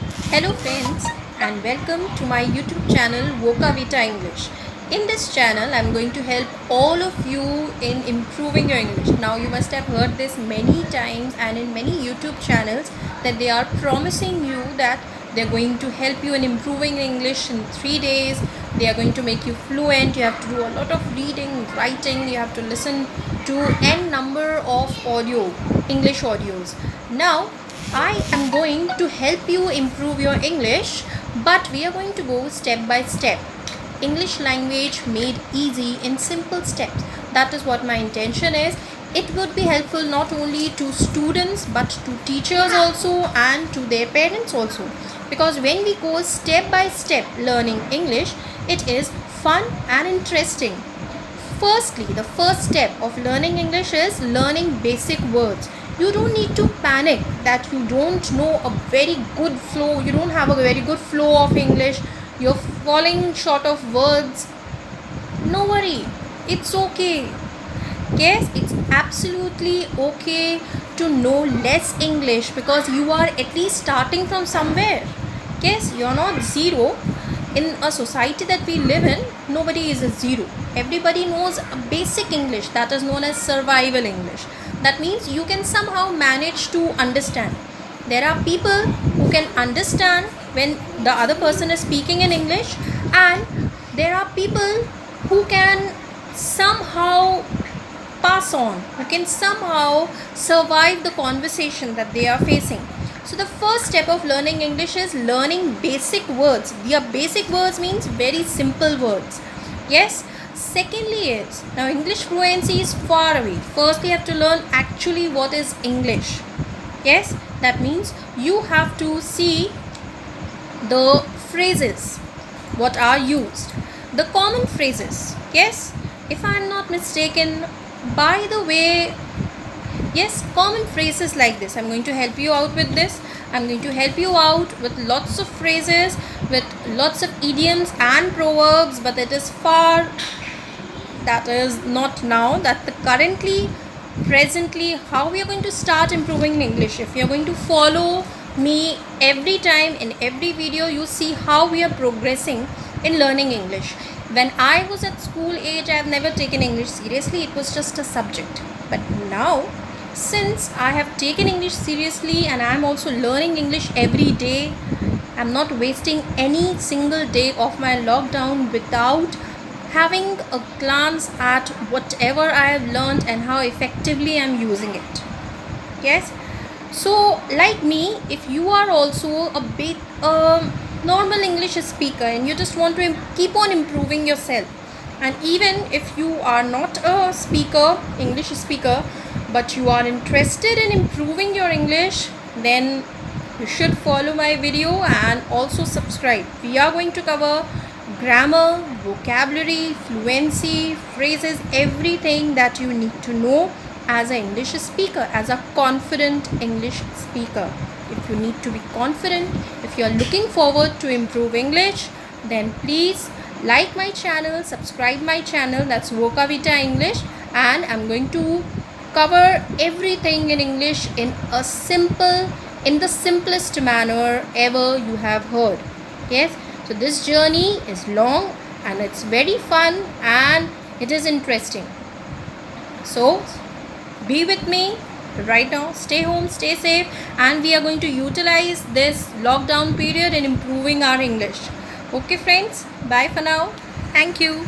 Hello friends and welcome to my YouTube channel Voca Vita English. In this channel I'm going to help all of you in improving your English. Now you must have heard this many times and in many YouTube channels that they are promising you that they're going to help you in improving English in 3 days. They are going to make you fluent. You have to do a lot of reading, writing. You have to listen to n number of English audios. Now I am going to help you improve your English, but we are going to go step by step. English language made easy in simple steps. That is what my intention is. It would be helpful not only to students but to teachers also and to their parents also. Because when we go step by step learning English, it is fun and interesting. Firstly, the first step of learning English is learning basic words. You don't need to panic that you don't know a very good flow, you don't have a very good flow of English, you're falling short of words. No worry, it's okay. Yes, it's absolutely okay to know less English because you are at least starting from somewhere. Yes, you're not zero. In a society that we live in, nobody is a zero. Everybody knows a basic English that is known as survival English. That means you can somehow manage to understand. There are people who can understand when the other person is speaking in English, and there are people who can somehow pass on, who can somehow survive the conversation that they are facing. So the first step of learning English is learning basic words. The basic words means very simple words. Yes. Secondly is, now English fluency is far away. First you have to learn actually what is English. Yes, that means you have to see the phrases, what are used, the common phrases. Yes, if I am not mistaken, by the way, yes, common phrases like this. I'm going to help you out with this. I'm going to help you out with lots of phrases, with lots of idioms and proverbs, but it is far, that is not now, that the presently how we are going to start improving English. If you are going to follow me every time in every video, you see how we are progressing in learning English. When I was at school age, I have never taken English seriously. It was just a subject. But now, since I have taken English seriously and I am also learning English every day, I am not wasting any single day of my lockdown without having a glance at whatever I have learned and how effectively I am using it. Yes. So like me, if you are also a bit normal English speaker and you just want to keep on improving yourself, and even if you are not a English speaker, but you are interested in improving your English, then you should follow my video and also subscribe. We are going to cover grammar, vocabulary, fluency, phrases, everything that you need to know as an English speaker, as a confident English speaker. If you need to be confident, if you are looking forward to improve English, then please like my channel, subscribe my channel, that's Voca Vita English, and I'm going to cover everything in English in the simplest manner ever you have heard. Yes. So this journey is long and it's very fun and it is interesting. So be with me right now. Stay home, stay safe, and we are going to utilize this lockdown period in improving our English. Okay friends, bye for now. Thank you.